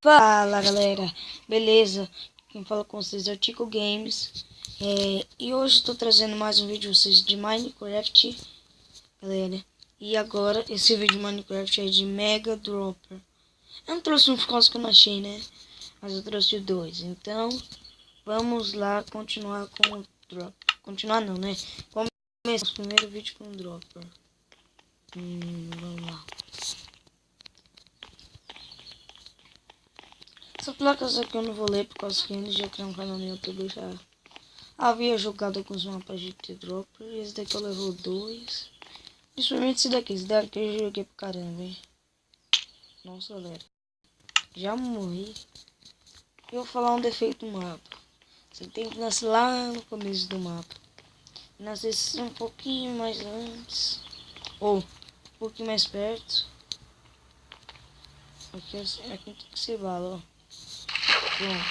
Fala galera, beleza? Quem fala com vocês é o Tico Games. E hoje estou trazendo mais um vídeo de vocês de Minecraft, galera. E agora esse vídeo de Minecraft é de Mega Dropper. Eu não trouxe um por causa que eu não achei, né? Mas eu trouxe dois. Então vamos lá continuar com o Drop. Continuar não, né? Começar o primeiro vídeo com o Dropper. Vamos lá. Essa placas aqui eu não vou ler por causa que ele já criou um canal no YouTube, já havia jogado alguns mapas de T-Dropper. Esse daqui eu levou 2. Principalmente esse daqui eu joguei pra caramba, hein. Nossa galera, já morri. Eu vou falar um defeito do mapa. Você tem que nascer lá no começo do mapa. Nascer um pouquinho mais antes. Ou um pouquinho mais perto. Aqui tem que ser bala, ó. Pronto.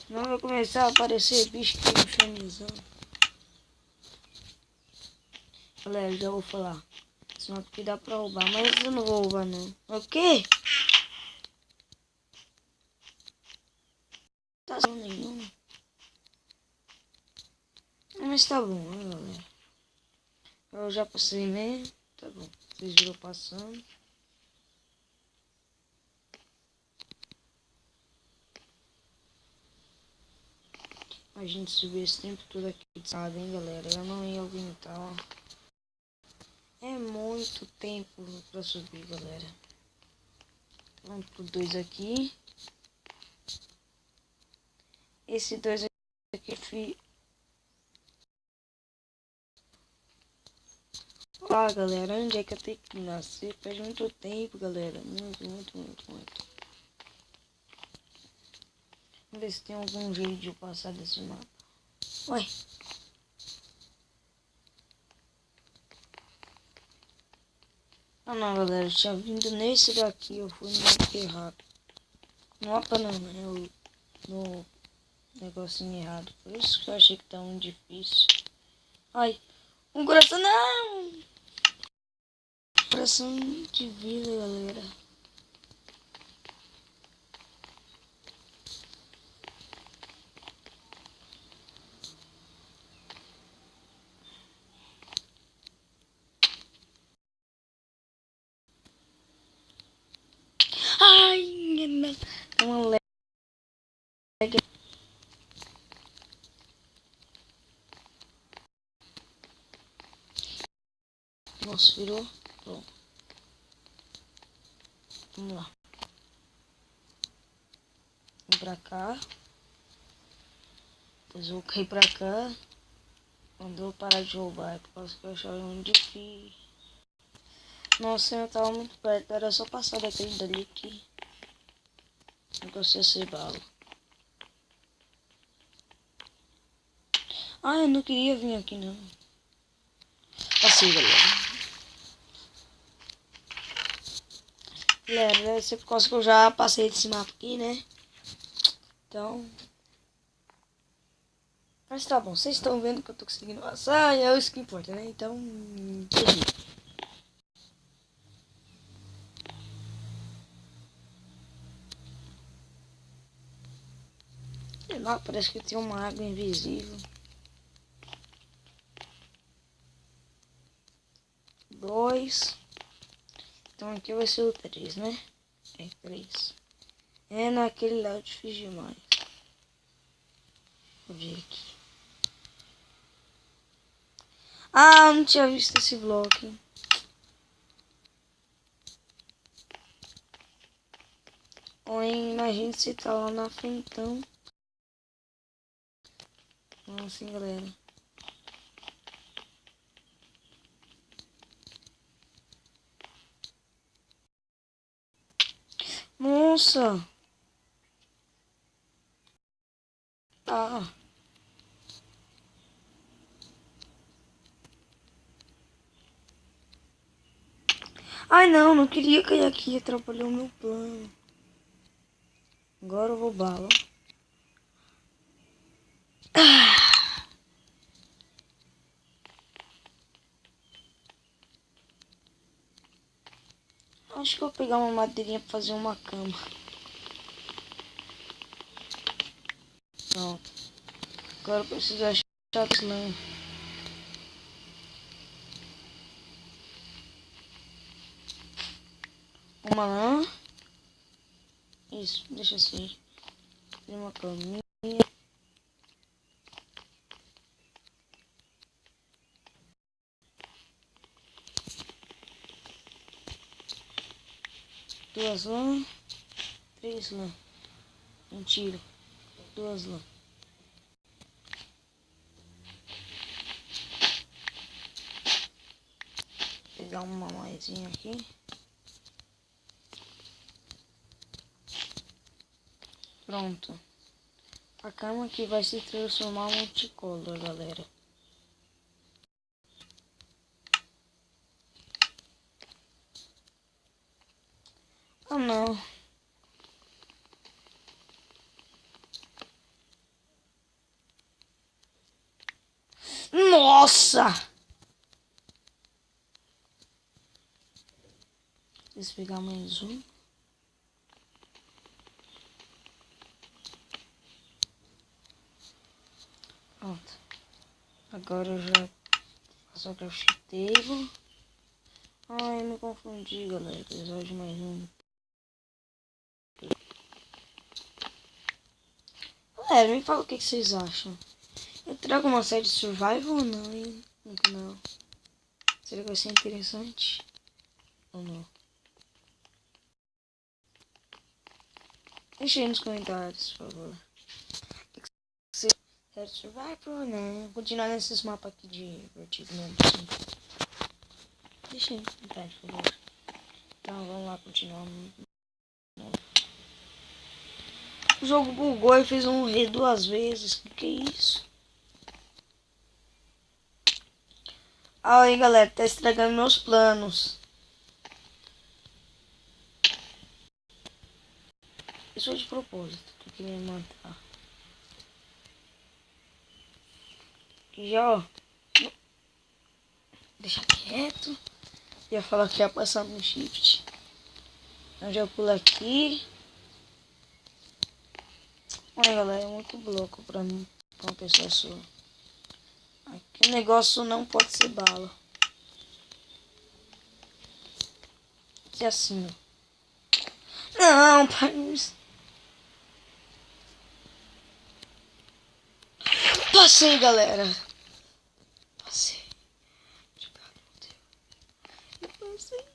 Não vai começar a aparecer bicho que me chamizando. Galera, já vou falar. Esse mapa aqui dá pra roubar, mas eu não vou roubar não. O quê? Tá nenhum. Mas tá bom, né, galera? Eu já passei mesmo. Tá bom. Vocês viram passando. A gente subiu esse tempo todo aqui, sabe, hein, galera? Eu não ia aguentar, ó. É muito tempo pra subir, galera. Vamos pro 2 aqui. Esse 2 aqui, Ah, galera, onde é que eu tenho que nascer? Faz muito tempo, galera. Muito. Vamos ver se tem algum jeito de eu passar desse mapa. Ué. Ah não, galera, eu tinha vindo nesse daqui, eu fui no mapa errado. No mapa não, né? No negocinho errado. Por isso que eu achei que tá muito difícil. Ai, um coração não! Coração de vida, galera. Ai, não. É uma lag. Nossa, virou. Bom, vamos lá. Vou pra cá. Depois vou cair pra cá. Quando eu parar de roubar, é por causa que eu achava muito difícil. Nossa, eu tava muito perto. Era só passar daquele dali que não conseguia ser bala. Ah, eu não queria vir aqui não. Passei, galera. Galera, deve ser por causa que eu já passei desse mapa aqui, né? Então... Mas tá bom, vocês estão vendo que eu tô conseguindo passar e é isso que importa, né? Então... Sei lá, parece que tem uma água invisível. 2. Então aqui vai ser o 3, né? É 3. É naquele lá difícil demais. Vou ver aqui. Ah, não tinha visto esse bloco. Ou imagina se tá lá na frente, então. Assim, galera. Nossa! Ah! Ai não, não queria cair aqui, atrapalhou o meu plano. Agora eu vou bala. Ah. Acho que eu vou pegar uma madeirinha pra fazer uma cama. Pronto. Agora eu preciso achar lã. Uma lã. Isso, deixa assim. Tem uma caminha. Duas lã. Três lã. Mentira. Duas lã. Vou pegar uma maisinha aqui. Pronto. A cama aqui vai se transformar em multicolor, galera. Ah, não. Nossa! Deixa eu pegar mais um. Pronto. Agora eu já faço a craft table. Ai, me confundi, galera. Precisava de mais um. Galera, me fala o que vocês acham. Eu trago uma série de survival ou não, hein? Não. Será que vai ser interessante? Ou não? Deixa aí nos comentários, por favor. Você quer survival ou não? Continuar nesses mapas aqui de vertigo mesmo, assim. Deixa aí nos comentários, por favor. Então, vamos lá continuar. O jogo bugou e fez um morrer duas vezes. Que é isso? Aí, galera, tá estragando meus planos. Isso foi de propósito, que eu queria matar. E já, ó. Deixa quieto. Ia falar que ia passar no shift. Eu já pulo aqui. Olha, galera, é muito bloco pra mim. Pra uma pessoa só. Aqui o negócio não pode ser bala. Se assim, ó. Não, pai. Passei, galera. Passei. Passei.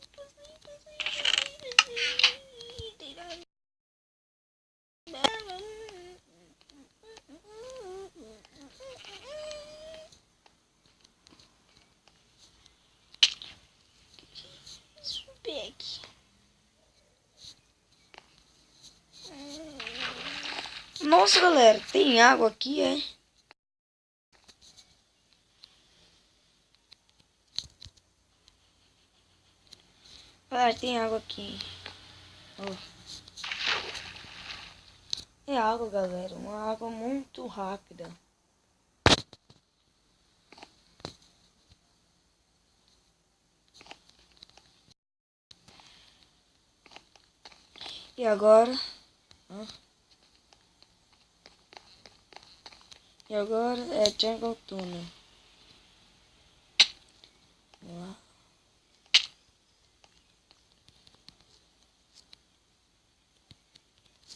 Nossa, galera, tem água aqui, é? Galera, tem água aqui. Ó. É água, galera. Uma água muito rápida. E agora? E agora é Jungle Tunnel. Vamos lá.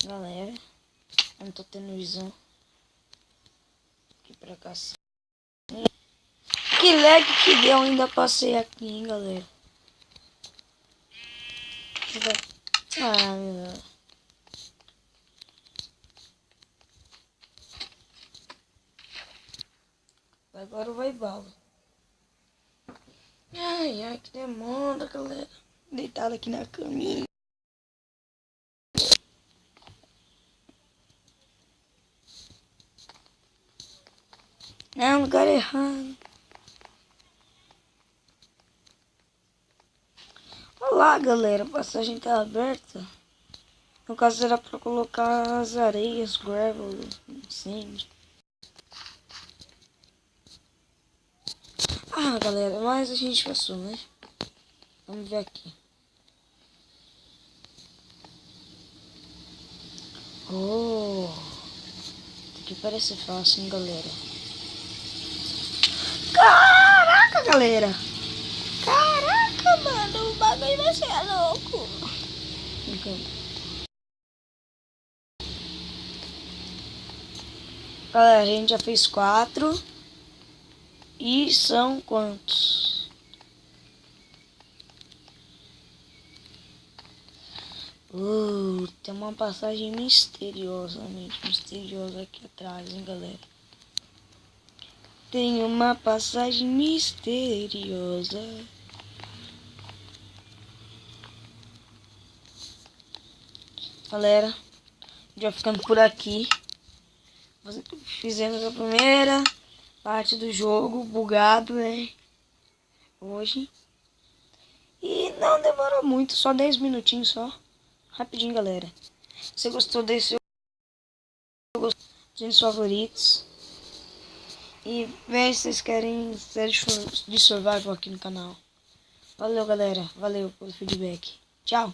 Galera, eu não tô tendo visão. Aqui pra cá. Que lag que deu, ainda passei aqui, hein, galera. Ah, meu Deus. Agora vai bala. Ai, que demanda, galera. Deitado aqui na caminha. Não, lugar errado. Olá, galera. A passagem tá aberta. No caso era pra colocar as areias, gravel, sand. Ah, galera, mas a gente passou, né? Vamos ver aqui. Oh, isso aqui parece fácil, hein, galera? Caraca, galera! Caraca, mano, o bagulho vai ser louco. Galera, a gente já fez 4. E são quantos? Tem uma passagem misteriosamente misteriosa aqui atrás, hein, galera? Tem uma passagem misteriosa. Galera, já ficando por aqui. Fizemos a primeira parte do jogo, bugado, né? Hoje. E não demorou muito, só 10 minutinhos só. Rapidinho, galera. Se você gostou desse jogo, dos favoritos. E veja se vocês querem série de survival aqui no canal. Valeu, galera. Valeu pelo feedback. Tchau.